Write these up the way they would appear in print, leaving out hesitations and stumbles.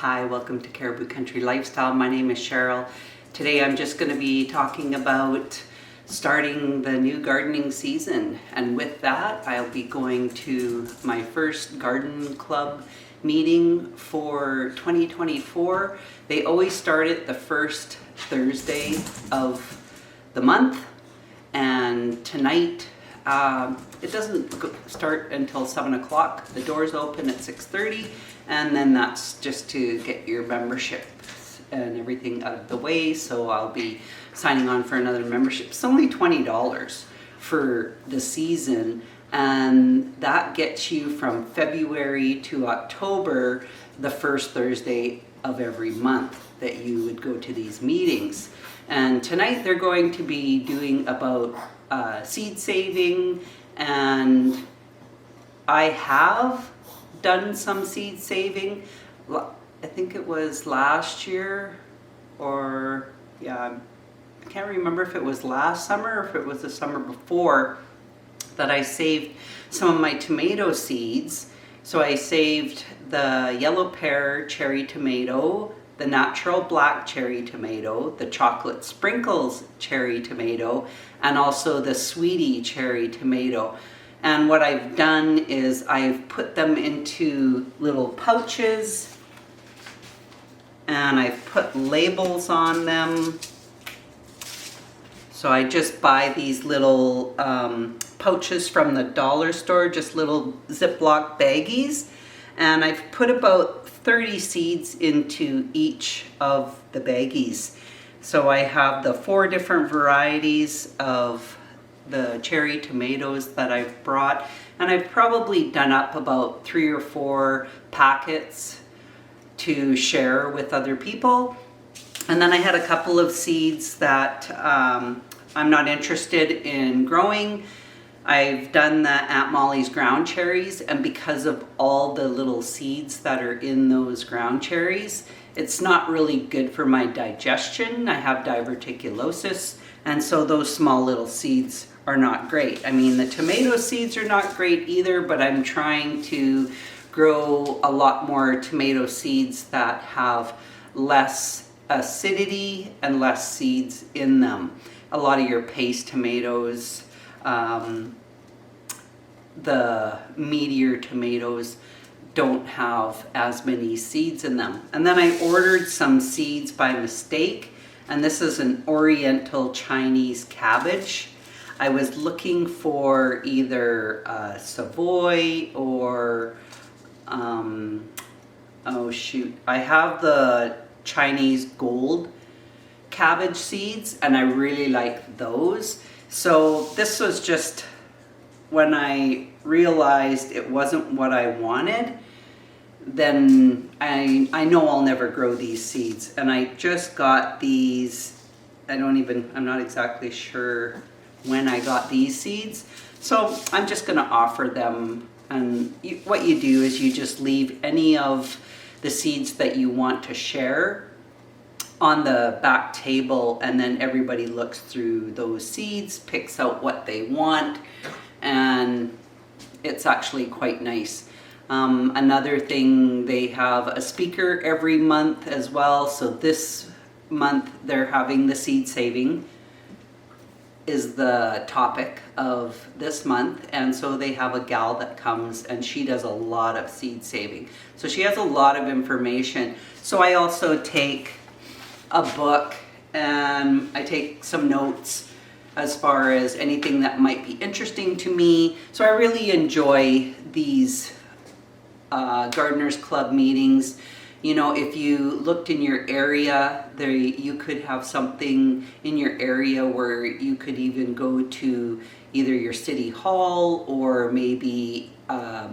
Hi, welcome to Caribou Country Lifestyle. My name is Cheryl. Today I'm just going to be talking about starting the new gardening season, and with that I'll be going to my first garden club meeting for 2024. They always start it the first Thursday of the month, and tonight it doesn't start until 7 o'clock. The doors open at 6:30, and then that's just to get your membership and everything out of the way. So I'll be signing on for another membership. It's only $20 for the season, and that gets you from February to October, the first Thursday of every month that you would go to these meetings. And tonight they're going to be doing about seed saving, and I have done some seed saving. I think it was last year, or I can't remember if it was last summer or if it was the summer before, that I saved some of my tomato seeds. So I saved the yellow pear cherry tomato, the natural black cherry tomato, the chocolate sprinkles cherry tomato, and also the sweetie cherry tomato. And what I've done is I've put them into little pouches, and I've put labels on them. So I just buy these little pouches from the dollar store, just little Ziploc baggies, and I've put about 30 seeds into each of the baggies. So I have the 4 different varieties of the cherry tomatoes that I've brought, and I've probably done up about 3 or 4 packets to share with other people. And then I had a couple of seeds that I'm not interested in growing. I've done the Aunt Molly's ground cherries, and because of all the little seeds that are in those ground cherries, it's not really good for my digestion. I have diverticulosis, and so those small little seeds are not great. I mean, the tomato seeds are not great either, but I'm trying to grow a lot more tomato seeds that have less acidity and less seeds in them. A lot of your paste tomatoes, the meatier tomatoes don't have as many seeds in them. And then I ordered some seeds by mistake, and this is an Oriental Chinese cabbage. I was looking for either Savoy or I have the Chinese gold cabbage seeds, and I really like those. So this was just when I realized it wasn't what I wanted, then I know I'll never grow these seeds. And I just got these, I'm not exactly sure when I got these seeds. So I'm just gonna offer them, and what you do is you just leave any of the seeds that you want to share on the back table, and then everybody looks through those seeds, picks out what they want, and it's actually quite nice. Another thing, they have a speaker every month as well. So this month they're having the seed saving is the topic of this month, and so they have a gal that comes and she does a lot of seed saving. So she has a lot of information. So I also take a book and I take some notes as far as anything that might be interesting to me. So I really enjoy these Gardeners Club meetings. You know, if you looked in your area, you could have something in your area where you could even go to either your city hall or maybe a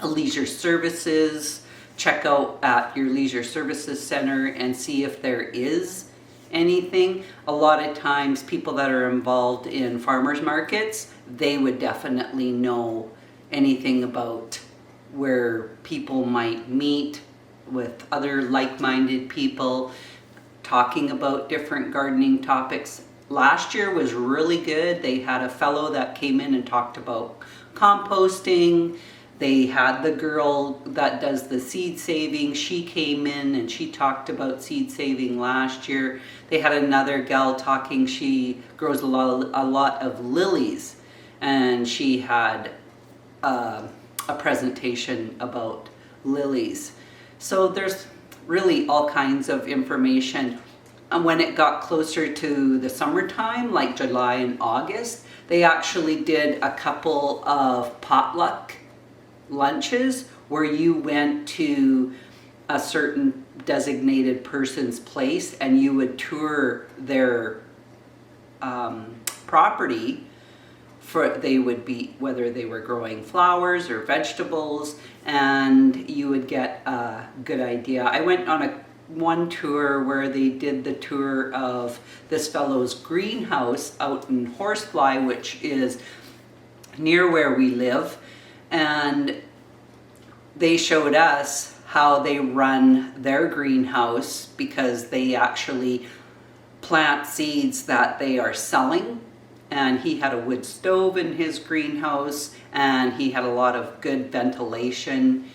leisure services. Check out at your leisure services center and see if there is anything. A lot of times people that are involved in farmers markets, they would definitely know anything about where people might meet with other like-minded people talking about different gardening topics. Last year was really good. They had a fellow that came in and talked about composting. They had the girl that does the seed saving. She came in and she talked about seed saving last year. They had another gal talking. She grows a lot of lilies, and she had a presentation about lilies. So there's really all kinds of information. And when it got closer to the summertime, like July and August, they actually did a couple of potluck lunches where you went to a certain designated person's place and you would tour their property. They would be, whether they were growing flowers or vegetables, and you would get a good idea. I went on one tour where they did the tour of this fellow's greenhouse out in Horsefly, which is near where we live, and they showed us how they run their greenhouse, because they actually plant seeds that they are selling. And he had a wood stove in his greenhouse, and he had a lot of good ventilation,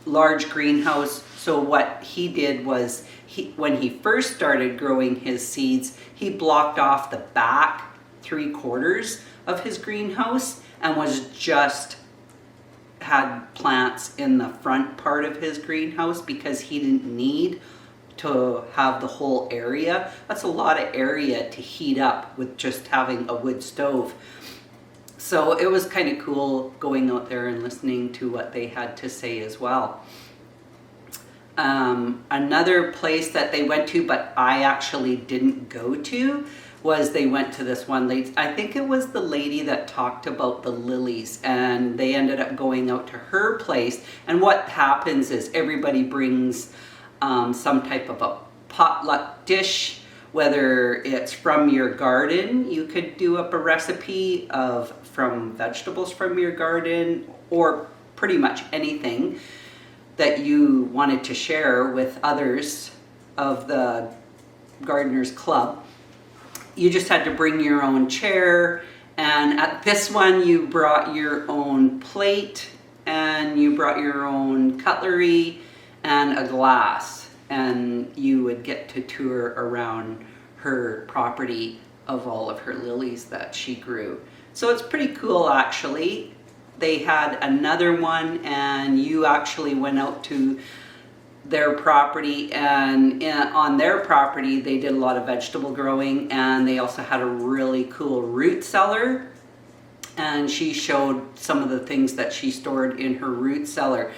large greenhouse. So what he did was, when he first started growing his seeds, he blocked off the back 3/4 of his greenhouse and had plants in the front part of his greenhouse, because he didn't need to have the whole area. That's a lot of area to heat up with just having a wood stove. So it was kind of cool going out there and listening to what they had to say as well. Another place that they went to, but I actually didn't go to, was they went to this one lady. I think it was the lady that talked about the lilies, and they ended up going out to her place. And what happens is everybody brings some type of a potluck dish, whether it's from your garden. You could do up a recipe from vegetables from your garden, or pretty much anything that you wanted to share with others of the Gardeners Club. You just had to bring your own chair, and at this one you brought your own plate, and you brought your own cutlery and a glass, and you would get to tour around her property of all of her lilies that she grew. So it's pretty cool, actually. They had another one, and you actually went out to their property, and on their property they did a lot of vegetable growing, and they also had a really cool root cellar, and she showed some of the things that she stored in her root cellar.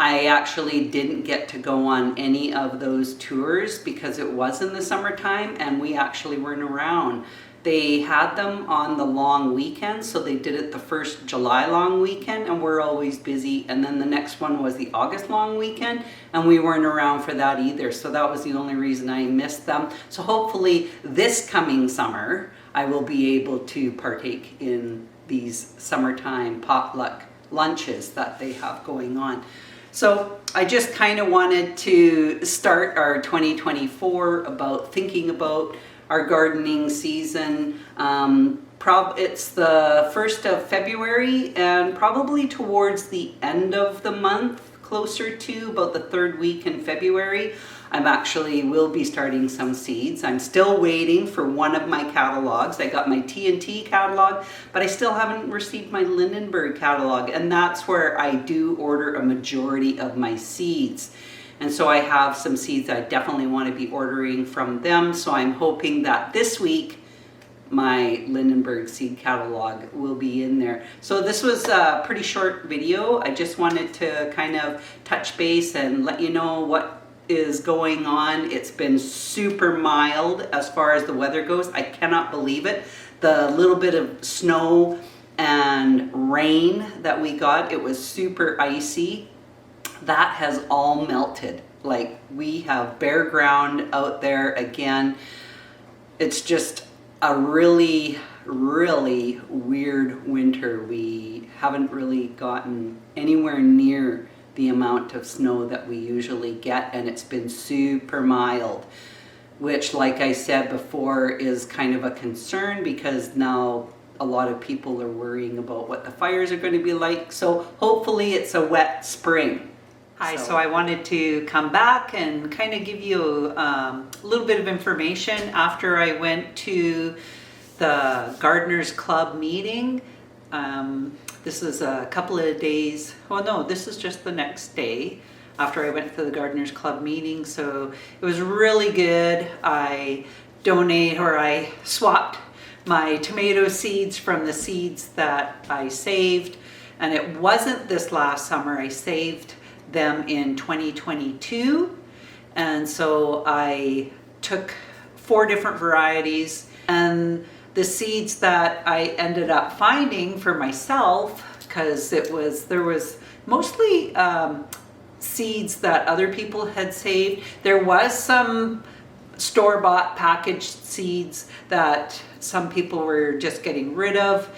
I actually didn't get to go on any of those tours because it was in the summertime and we actually weren't around. They had them on the long weekend, so they did it the first July long weekend, and we're always busy. And then the next one was the August long weekend, and we weren't around for that either. So that was the only reason I missed them. So hopefully this coming summer, I will be able to partake in these summertime potluck lunches that they have going on. So I just kind of wanted to start our 2024 thinking about our gardening season. It's the 1st of February, and probably towards the end of the month, closer to about the 3rd week in February, will be starting some seeds. I'm still waiting for one of my catalogs. I got my T&T catalog, but I still haven't received my Lindenberg catalog, and that's where I do order a majority of my seeds. And so I have some seeds I definitely want to be ordering from them. So I'm hoping that this week my Lindenberg seed catalog will be in there. So this was a pretty short video. I just wanted to kind of touch base and let you know what is going on. It's been super mild as far as the weather goes. I cannot believe it. The little bit of snow and rain that we got, it was super icy. That has all melted. Like, we have bare ground out there again. It's just a really, really weird winter. We haven't really gotten anywhere near the amount of snow that we usually get, and it's been super mild, which, like I said before, is kind of a concern, because now a lot of people are worrying about what the fires are going to be like. So hopefully it's a wet spring. Hi, so I wanted to come back and kind of give you a little bit of information after I went to the Gardeners Club meeting. This is a couple of days, well no, this is just the next day after I went to the Gardeners Club meeting. So it was really good. I swapped my tomato seeds from the seeds that I saved, and it wasn't this last summer. I saved them in 2022, and so I took 4 different varieties, and the seeds that I ended up finding for myself, because there was mostly seeds that other people had saved. There was some store-bought packaged seeds that some people were just getting rid of.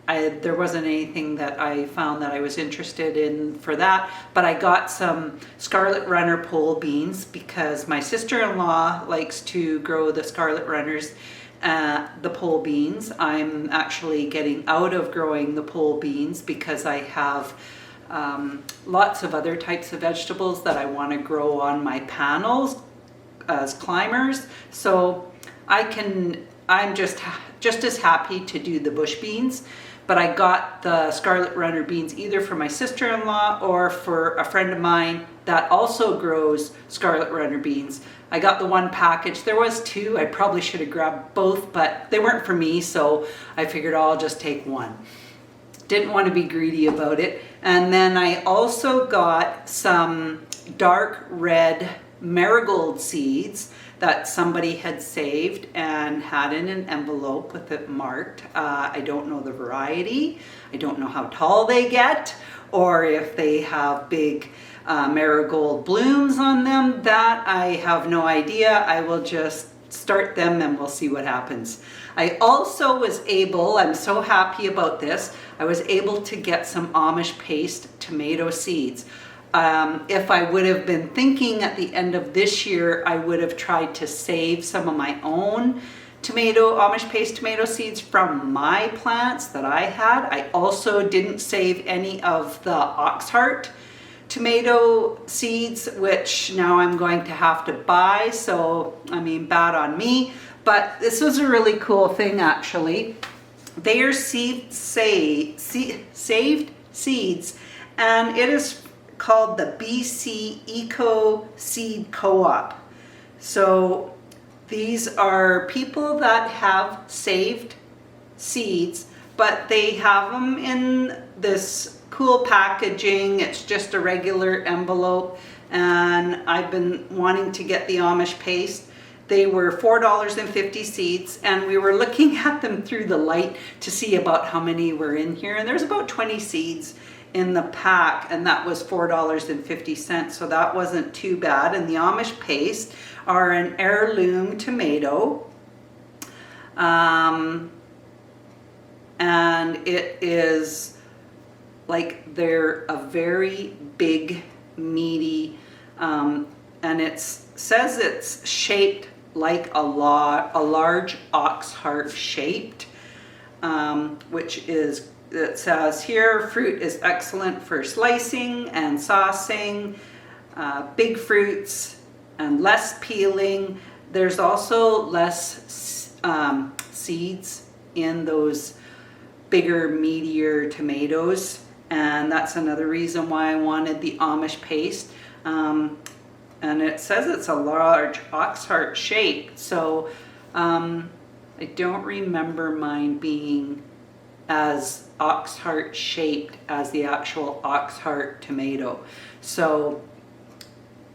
There wasn't anything that I found that I was interested in for that, but I got some Scarlet Runner pole beans because my sister-in-law likes to grow the Scarlet Runners, the pole beans. I'm actually getting out of growing the pole beans because I have lots of other types of vegetables that I want to grow on my panels as climbers. So I'm just as happy to do the bush beans, but I got the Scarlet Runner beans either for my sister-in-law or for a friend of mine that also grows Scarlet Runner beans. I got the 1 package. There was 2. I probably should have grabbed both, but they weren't for me, so I figured I'll just take 1. Didn't want to be greedy about it. And then I also got some dark red marigold seeds that somebody had saved and had in an envelope with it marked. I don't know the variety. I don't know how tall they get, or if they have big marigold blooms on them. That I have no idea. I will just start them and we'll see what happens. I also was able, I'm so happy about this, I was able to get some Amish paste tomato seeds. If I would have been thinking at the end of this year, I would have tried to save some of my own Amish paste tomato seeds from my plants that I had. I also didn't save any of the Oxheart tomato seeds, which now I'm going to have to buy. So, I mean, bad on me. But this was a really cool thing, actually. They are saved seeds, and it is called the BC Eco Seed Co-op. So these are people that have saved seeds, but they have them in this cool packaging. It's just a regular envelope, and I've been wanting to get the Amish paste. They were $4.50 seeds, and we were looking at them through the light to see about how many were in here, and there's about 20 seeds in the pack, and that was $4.50, so that wasn't too bad. And the Amish paste are an heirloom tomato, and it is like they're a very big, meaty, and it says it's shaped like a large oxheart shaped, which is, it says here, fruit is excellent for slicing and saucing, big fruits and less peeling. There's also less seeds in those bigger, meatier tomatoes, and that's another reason why I wanted the Amish paste. And it says it's a large oxheart shape, so I don't remember mine being as oxheart shaped as the actual oxheart tomato. So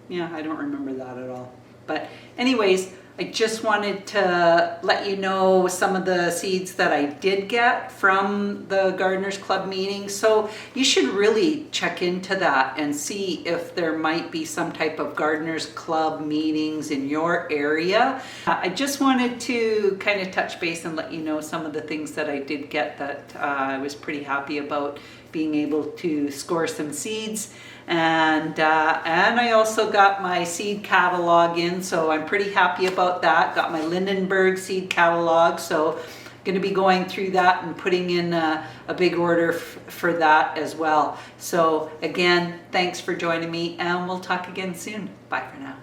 yeah, I don't remember that at all. But anyways, I just wanted to let you know some of the seeds that I did get from the Gardeners Club meeting. So you should really check into that and see if there might be some type of Gardeners Club meetings in your area. I just wanted to kind of touch base and let you know some of the things that I did get that I was pretty happy about being able to score some seeds. And I also got my seed catalog in, so I'm pretty happy about that. Got my Lindenberg seed catalog, so going to be going through that and putting in a big order for that as well. So again, thanks for joining me, and we'll talk again soon. Bye for now.